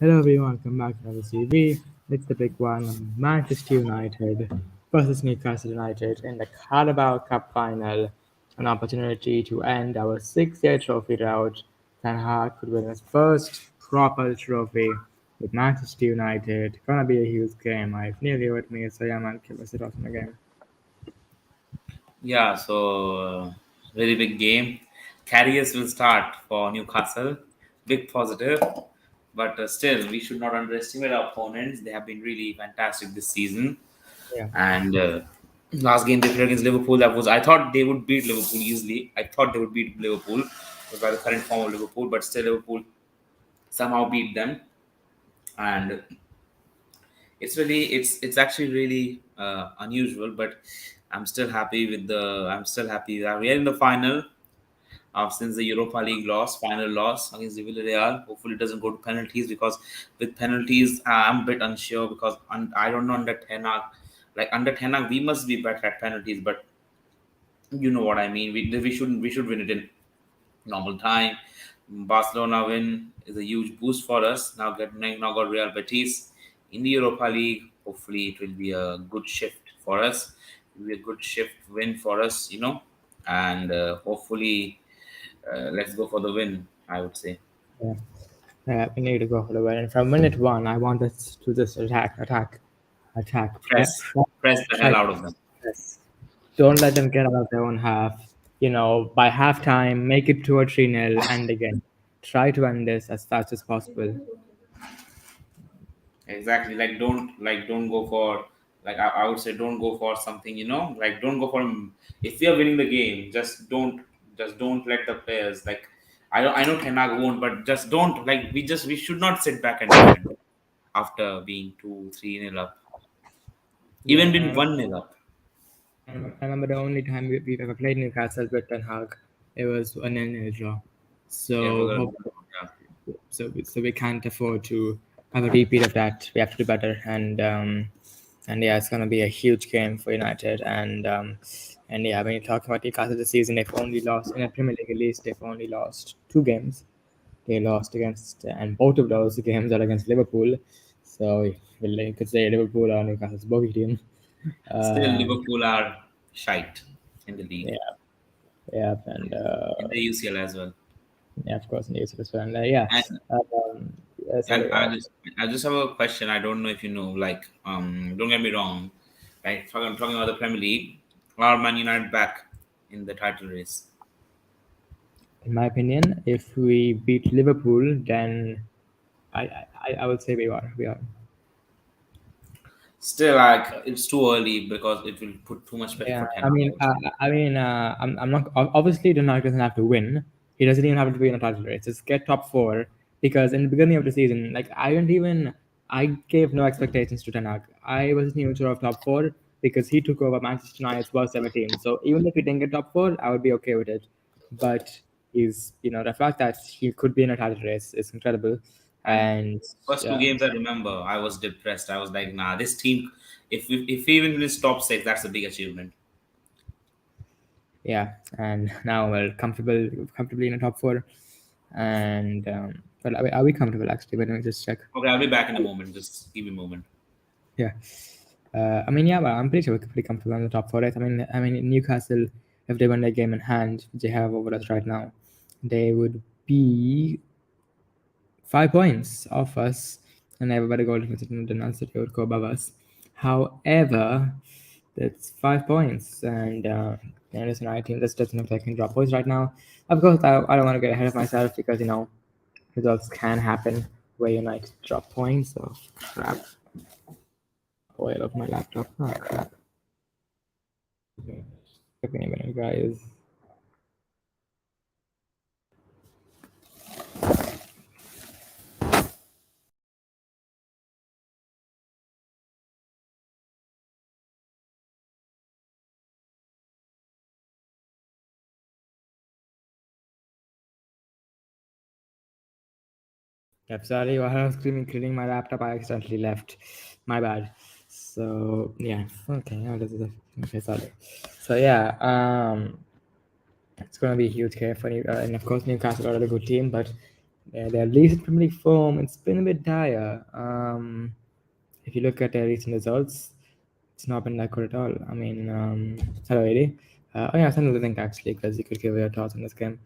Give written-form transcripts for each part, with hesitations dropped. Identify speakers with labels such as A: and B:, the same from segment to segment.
A: Hello everyone, welcome back to another CV. It's the big one, Manchester United versus Newcastle United in the Carabao Cup final. An opportunity to end our six-year trophy drought. Ten Hag could win his first proper trophy with Manchester United. Gonna be a huge game. I've nearly with me, so yeah man, give us a toss in the game.
B: Yeah, very big game. Carriers will start for Newcastle. Big positive, but still, we should not underestimate our opponents. They have been really fantastic this season.
A: Yeah,
B: And last game they played against Liverpool, that was I thought they would beat Liverpool easily. I thought they would beat Liverpool by the current form of Liverpool, but still Liverpool somehow beat them. And it's actually really unusual, but I'm still happy that we are in the final since the Europa League final loss against the Villarreal. Hopefully, it doesn't go to penalties because with penalties, I'm a bit unsure because I don't know under Tenag. Like under Tenag, we must be better at penalties, but you know what I mean. We should win it in normal time. Barcelona win is a huge boost for us. Now got Real Betis in the Europa League. Hopefully, it will be a good shift for us. It will be a good shift win for us, and hopefully, let's go for the win. I would say
A: yeah. We need to go for the win. And from minute one, I want us to just attack.
B: press the hell
A: Try
B: out of them.
A: Yes. Don't let them get out of their own half. By halftime, make it 2 or 3-0, and again, try to end this as fast as possible.
B: Exactly. Like don't go for I would say don't go for something, like don't go for if we are winning the game, just don't let the players like I know Tenag won't, but just don't like we should not sit back and defend after being 2-3 nil up.
A: Yeah,
B: Even been 1-0 up.
A: I remember the only time we've ever played Newcastle with Ten Hag, it was a 0-0 draw.
B: Yeah, it was
A: So,
B: yeah.
A: so we can't afford to have a repeat of that. We have to do better, and yeah, it's gonna be a huge game for United. And yeah, when you talk about Newcastle this season, they've only lost in the Premier League at least. They've only lost 2 games. They lost against, and both of those games are against Liverpool. So you could say Liverpool or Newcastle's bogey team.
B: Still
A: Uh,
B: Liverpool are shite in the league,
A: yeah, yeah, and
B: in the UCL as well.
A: yeah, of course, Newcastle as well. And yeah,
B: And And
A: sorry.
B: I just have a question. I don't know if you know. Don't get me wrong. Like talking about the Premier League, are Man United back in the title race?
A: In my opinion, if we beat Liverpool, then I would say we are.
B: Still, like it's too early because it will put too much pressure
A: Yeah,
B: for Ten Hag, I would say.
A: I'm not obviously the United doesn't have to win. He doesn't even have to be in a title race. Just get top four because in the beginning of the season, like I gave no expectations to Ten Hag. I wasn't even sure of top four because he took over Manchester United's worst ever team. So even if he didn't get top four, I would be okay with it. But the fact that he could be in a title race is incredible,
B: And
A: and
B: first two
A: yeah,
B: games, I remember I was depressed. I was like, nah, this team. If we even win top six, that's a big achievement.
A: yeah, and now we're comfortably in the top four, and well, are we comfortable actually? But let me just check.
B: Okay, I'll be back in a moment. Just give me a moment.
A: Yeah, yeah, but I'm pretty sure we're pretty comfortable in the top four. Right? I mean, Newcastle, if they won their game in hand, which they have over us right now, they would be 5 points off us, and everybody goal difference in the non City would go above us. However, that's 5 points, and listen, I think this doesn't look like I can drop points right now. Of course, I don't want to get ahead of myself because results can happen where United drop points. So crap, oil of my laptop. Oh crap. Give me a minute, guys. Yep, sorry, while I was cleaning my laptop, I accidentally left. My bad. So yeah, okay, okay, sorry. So yeah, it's gonna be a huge game for and of course Newcastle are a good team, but their recent Premier League form, it's been a bit dire. If you look at their recent results, it's not been that good at all. I mean, hello, Eddie. Oh yeah, send the link actually, because you could give your thoughts on this game.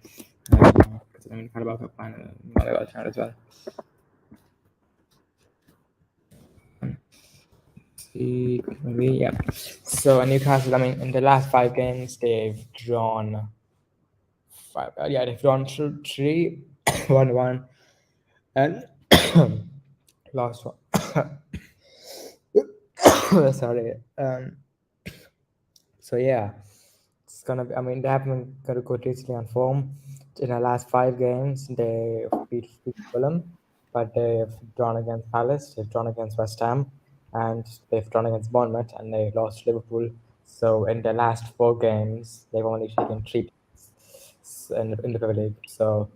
A: Because I mean, Carabao Cup final, as well. See, maybe yeah. So Newcastle, I mean, in the last 5 games, they've drawn five. Yeah, they've drawn three, 1-1, and lost one. Sorry. So yeah, it's gonna be. I mean, they haven't got a good recently on form. In the last 5 games, they beat Fulham, but they've drawn against Palace, they've drawn against West Ham, and they've drawn against Bournemouth, and they lost to Liverpool. So in the last 4 games, they've only taken 3 points in the Premier League. So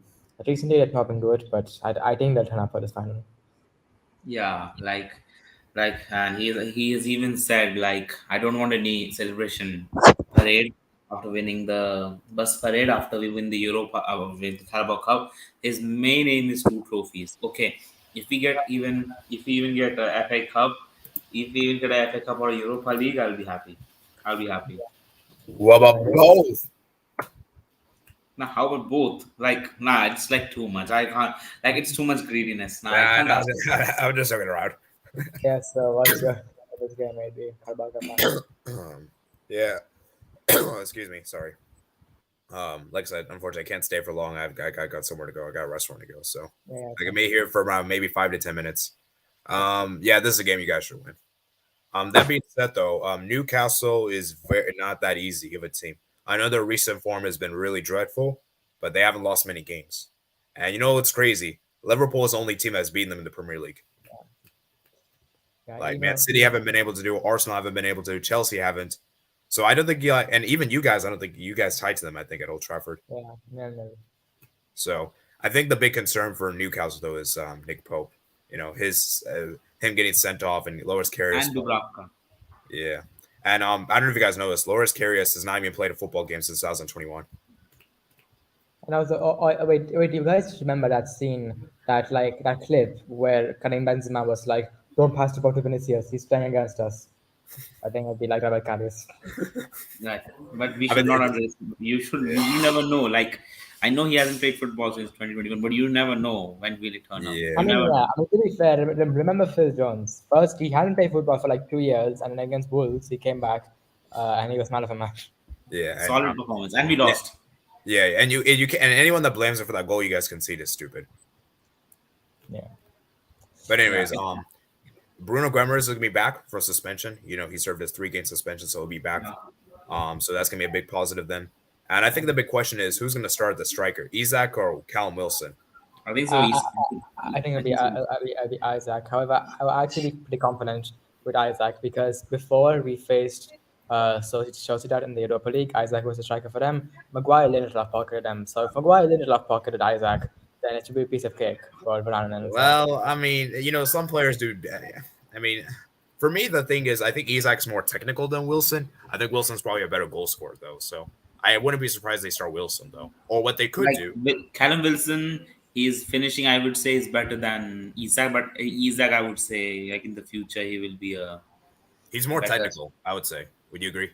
A: recently they've not been good, but I think they'll turn up for this final.
B: Yeah, and he has even said like, I don't want any celebration parade after winning the bus parade after we win the Europa with the Carabao Cup. His main aim is 2 trophies. Okay, if we even get a FA Cup, if we even get a FA Cup or a Europa League, I'll be happy. I'll be happy.
C: What about both?
B: Now, how about both? Like, nah, it's like too much. I can't. Like, it's too much greediness. Nah, I
C: Nah,
B: can't
C: no,
B: ask for both.
C: I'm just joking around.
A: Yeah. So what's your this game, maybe Carabao Cup final?
C: Yeah. Excuse me. Sorry. Like I said, unfortunately, I can't stay for long. I got somewhere to go. I got a restaurant to go. So
A: Yeah.
C: I can be here for around maybe 5 to 10 minutes. Yeah, this is a game you guys should win. That being said, though, Newcastle is very not that easy of a team. I know their recent form has been really dreadful, but they haven't lost many games. And you know what's crazy? Liverpool is the only team that's beaten them in the Premier League.
A: Yeah.
C: Like Man
A: Even
C: City haven't been able to do, Arsenal haven't been able to, Chelsea haven't. So I don't think you, and even you guys, I don't think you guys tied to them. I think at Old Trafford.
A: yeah. No.
C: So I think the big concern for Newcastle though is Nick Pope. You know his him getting sent off and Loris Karius.
B: And Dubravka.
C: Yeah, and I don't know if you guys know this. Loris Karius has not even played a football game since 2021.
A: And also, wait, you guys remember that scene, that clip where Karim Benzema was like, "Don't pass the ball to Vinicius. He's playing against us." I think it'd be like that by Karius.
B: Right. But we
C: I
B: should
C: mean,
B: not underestimate. You never know. Like, I know he hasn't played football since 2021, but you never know when will it turn up.
A: I
C: yeah,
B: You
A: mean,
B: never
A: yeah.
B: know.
A: I mean, to be fair, remember Phil Jones. First, he hadn't played football for like 2 years, and then against Wolves, he came back, and he was man of the match.
C: yeah, and
B: Solid performance. And we
C: yeah,
B: lost.
C: yeah, and you can, and anyone that blames him for that goal you guys concede is stupid.
A: Yeah.
C: But
B: Yeah.
C: anyways, Bruno Guimaraes is gonna be back for suspension. You know, he served his 3 game suspension, so he'll be back.
B: Yeah.
C: So that's gonna be a big positive then. And I think the big question is who's gonna start the striker, Isaac or Callum Wilson?
B: I think so.
A: Uh,
B: He's,
A: I think
B: I think so.
A: it'll be Isaac. However, I will actually be pretty confident with Isaac because before we faced Sociedad in the Europa League, Isaac was the striker for them. Maguire Lindelof pocketed them. So if Maguire Lindelof pocketed Isaac, then it should be a piece of cake for Varane and Son.
C: Well, I mean, you know, some players do. I mean, for me, the thing is, I think Isaac's more technical than Wilson. I think Wilson's probably a better goal scorer, though. So I wouldn't be surprised they start Wilson, though. Or what they could
B: Like,
C: do.
B: with Callum Wilson, his finishing, I would say, is better than Isak. But Isak, I would say, like in the future, he will be a
C: He's more
B: better.
C: technical, I would say. Would you agree?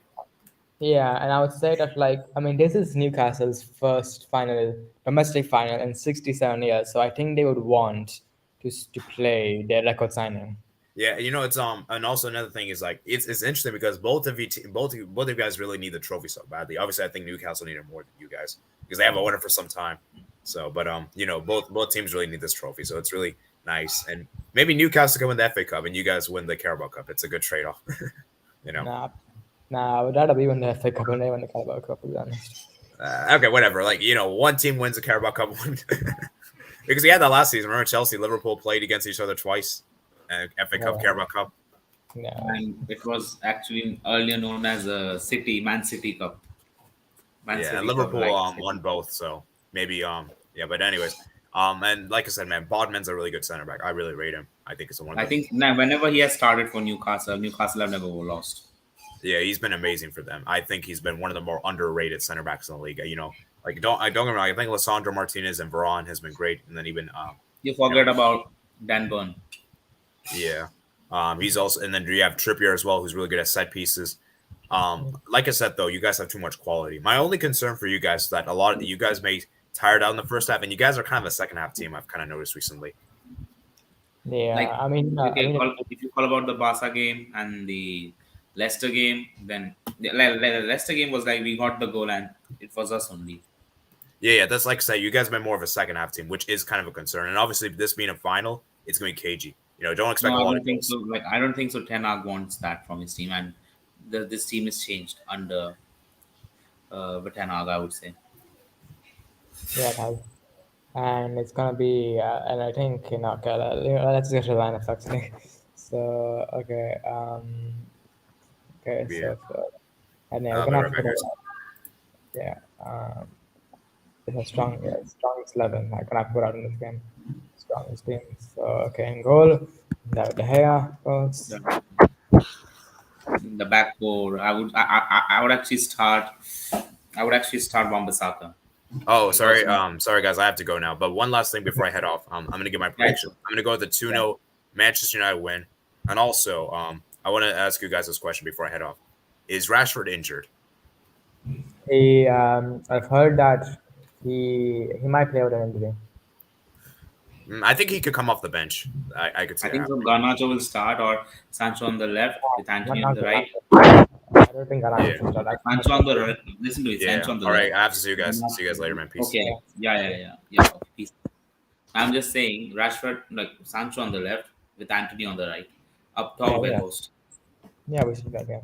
A: Yeah, and I would say that I mean this is Newcastle's first final domestic final in 67 years, so I think they would want to play their record signing.
C: Yeah, you know, it's and also another thing is like it's interesting because both of you guys really need the trophy so badly. Obviously, I think Newcastle need it more than you guys because they haven't won it for some time. So, but you know, both teams really need this trophy, so it's really nice. And maybe Newcastle can win the FA Cup and you guys win the Carabao Cup. It's a good trade off, you know.
A: Nah, nah, I would rather be win the FA Cup and they win the Carabao Cup, to be honest.
C: Okay, whatever. Like you know, one team wins the Carabao Cup, because we had that last season. Remember, Chelsea, Liverpool played against each other twice, FA Cup,
A: Yeah,
C: Carabao Cup.
A: yeah.
B: And it was actually earlier known as a Man City Cup. Man
C: Yeah, and
B: City Cup,
C: Liverpool
B: like
C: won
B: City.
C: both, so maybe yeah. But anyways, and like I said, man, Bodman's a really good center back. I really rate him. I think it's one
B: I
C: of the
B: think now whenever he has started for Newcastle, Newcastle have never lost.
C: yeah. He's been amazing for them. I think he's been one of the more underrated center backs in the league. You know, Like don't get me wrong. I think Lissandro Martinez and Varane has been great, and then even
B: You
C: you know
B: forget about Dan Burn.
C: yeah. He's also, and then you have Trippier as well, who's really good at set pieces. Like I said, though, you guys have too much quality. My only concern for you guys is that a lot of you guys may tired out in the first half, and you guys are kind of a second half team. I've kind of noticed recently.
A: Yeah,
B: Like
A: I mean,
B: if you call about the Barca game and the Leicester game, then the Leicester game was like we got the goal and it was us only.
C: Yeah, that's like I say, you guys have been more of a second half team, which is kind of a concern. And obviously, this being a final, it's going to be cagey. Don't expect
B: No,
C: a
B: I
C: lot
B: don't
C: of
B: think so.
C: goals.
B: Like I don't think so. Ten Hag wants that from his team, and this team is changed under Ten Hag, I would say.
A: yeah, it has. And it's gonna be, and I think okay, let's get to the lineups actually. So okay,
C: Yeah.
A: and yeah, we're
C: I'll be
A: gonna have
C: right
A: to
C: back,
A: put
C: guys.
A: yeah, it's a strong, yeah, strongest 11. I gonna have to put out in this game. Strongest team. So okay, in goal, David De Gea goals.
B: The, the back four, I would actually start. I would actually start Wan-Bissaka
C: Oh,
B: because
C: sorry. Sorry, guys. I have to go now. But one last thing before I head off. I'm gonna give my
B: yeah,
C: prediction. I'm gonna go with the 2
B: yeah.
C: 0 Manchester United win. And also, I want to ask you guys this question before I head off. Is Rashford injured?
A: I've heard that he might play with an injury.
C: I think he could come off the bench. I could see
B: I
C: that
B: think so.
C: happening.
B: Garnacho will start or Sancho on the left with
A: Not
B: Anthony on
A: not
B: the
A: good.
B: right.
A: I don't think Garnacho
C: Yeah.
A: should start. That's
B: Sancho on the right. Listen to it.
C: Yeah.
B: Sancho on the
C: All right.
B: left.
C: I have to see you guys. See you guys later, man. Peace.
B: Okay. Yeah. Okay, peace. I'm just saying Rashford, like Sancho on the left with Anthony on the right. Up top,
A: yeah.
B: Weghorst.
A: Yeah, we should get, yeah.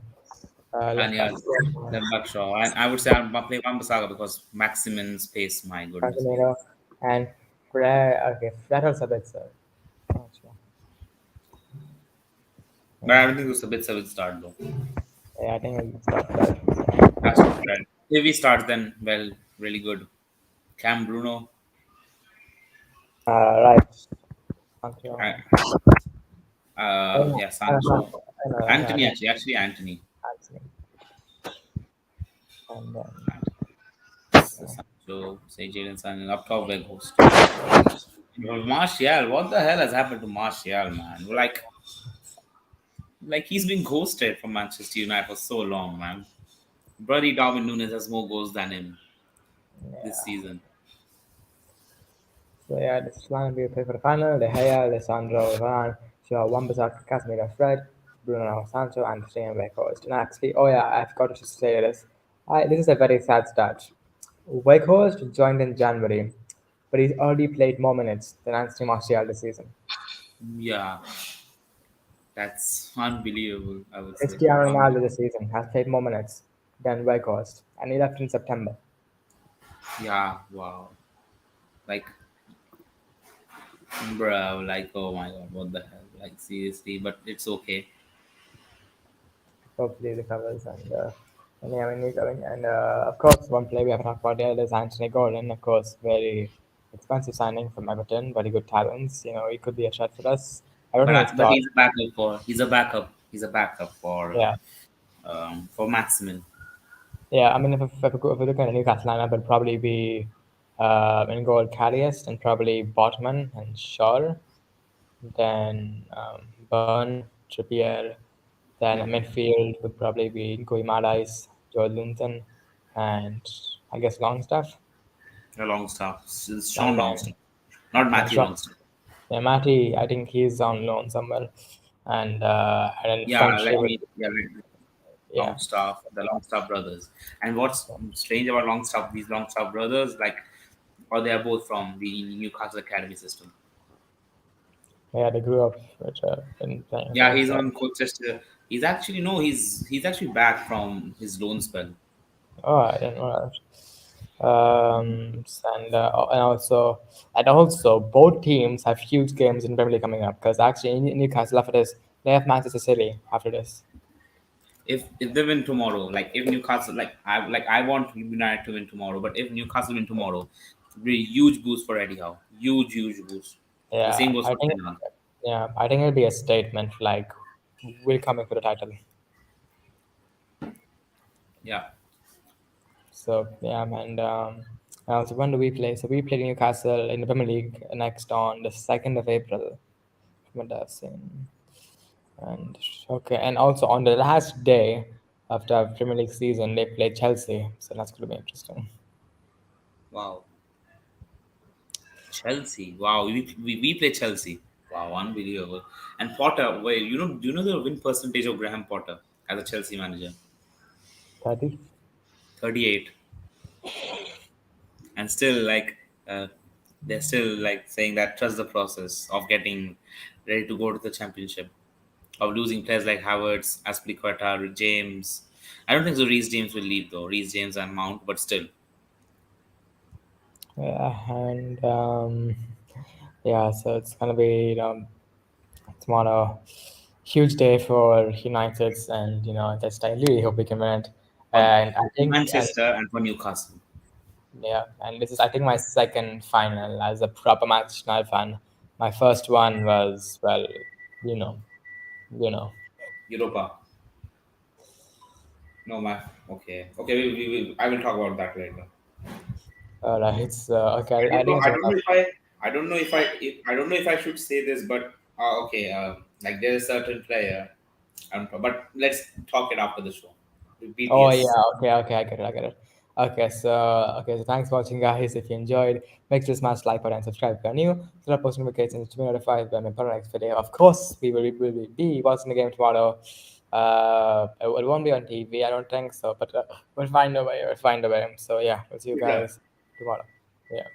B: And
A: Left back.
B: yeah, left back Shaw. And I would say I'll play Wan-Bissaka because maximum space, my goodness.
A: Casemiro and Fred. Okay, Fred also bit so. Not sure.
B: But I
A: Yeah,
B: don't think Sabitzer will start though.
A: yeah, I think we'll start Fred.
B: As for Fred. If he starts, then well, really good. Cam Bruno.
A: Right. Sancho.
B: Uh,
A: Oh,
B: yeah,
A: I know,
B: Sancho.
A: I
B: Anthony
A: know.
B: actually Anthony.
A: Actually. And then,
B: Sancho, say Jadon Sancho, up top Weghorst. Martial, what the hell has happened to Martial, man? Like he's been ghosted from Manchester United for so long, man. Bloody Darwin Nunes has more goals than him this
A: yeah.
B: season.
A: So yeah, this is going to be a play for the final. De Gea, Alessandro, Varane, Shaw, Wan-Bissaka, Casemiro, Fred, Bruno, Sancho, and Staying Weghorst. And actually, oh yeah, I forgot to say this. This is a very sad stat. Weghorst joined in January, but he's already played more minutes than Anthony Martial this season.
B: Yeah, that's unbelievable, I would say.
A: Cristiano Ronaldo this season has played more minutes than Weghorst, and he left in September.
B: Yeah, wow. Like, bro, like, oh my god, what the hell? Like, seriously, but it's okay.
A: Hopefully he recovers and yeah, and of course one player we haven't talked about yet is Anthony Gordon. Of course, very expensive signing from Everton, very good talents. He could be a shot for us. I don't think it's
B: But
A: thought.
B: he's a backup
A: Yeah,
B: for Maximin.
A: yeah. I mean, if we look at the Newcastle lineup, it'd probably be in goal Karius and probably Botman and Shaw. Then Burn, Trippier. Then a midfield would probably be Guimaraes, Joel Linton, and I guess Longstaff.
B: A Longstaff, Sean
A: And then
B: Longstaff, not
A: yeah,
B: Matthew Longstaff.
A: yeah, Matty, I think he's on loan somewhere. And then
B: Yeah,
A: French, yeah,
B: Longstaff, the Longstaff brothers. And what's strange about Longstaff, these Longstaff brothers, like, or they are both from the Newcastle Academy system.
A: yeah, they grew up in playing
B: Yeah,
A: there.
B: he's
A: So,
B: on Colchester. He's actually no, he's actually back from his loan spell.
A: oh, I didn't know that. And also, both teams have huge games in Premier League coming up because actually in Newcastle after this they have Manchester City after this.
B: If they win tomorrow, like if Newcastle, I want United to win tomorrow, but if Newcastle win tomorrow, it'll be a huge boost for Eddie Howe. Huge boost. The
A: Yeah,
B: same goes
A: I
B: for
A: think
B: Ten Hag.
A: I think it'll be a statement like we're coming for the title.
B: Yeah.
A: So yeah, and So when do we play? So we play Newcastle in the Premier League next on the 2nd of April. What that's in. And okay, and also on the last day after our Premier League season, they play Chelsea. So that's going to be interesting.
B: Wow. Chelsea. Wow. We play Chelsea. Wow, unbelievable. And Potter, wait, do you know the win percentage of Graham Potter as a Chelsea manager?
A: 30?
B: 38. And still uh, they're still like saying that trust the process of getting ready to go to the championship, of losing players like Havertz, Aspilicueta, James. I don't think so. Reece James will leave though. Reece James and Mount, but still,
A: Yeah, and yeah, so it's gonna be tomorrow, huge day for Uniteds, and just I really hope we can win it.
B: for
A: And I think, and
B: Manchester and for Newcastle,
A: yeah, and this is I think my second final as a proper Manchester fan. My first one was well, you know, you know.
B: Europa. No, my okay, okay. I will talk about that later.
A: Right, so okay,
B: I
A: I
B: don't know.
A: think it's
B: I
A: a
B: don't know
A: tough.
B: if I don't know I don't know if I should say this, but okay. Like there's a certain player. But let's talk it after the show.
A: Oh yeah,
B: BTS.
A: okay, I get it, I get it. Okay, so thanks for watching, guys. If you enjoyed, make sure to smash like button and subscribe if you're new. So that post notifications to be notified when we put our next video. Of course, we will be watching the game tomorrow. It won't be on TV, I don't think so, but we'll find a way. We'll find a way. So yeah, we'll see you
B: Good luck.
A: guys tomorrow. Yeah.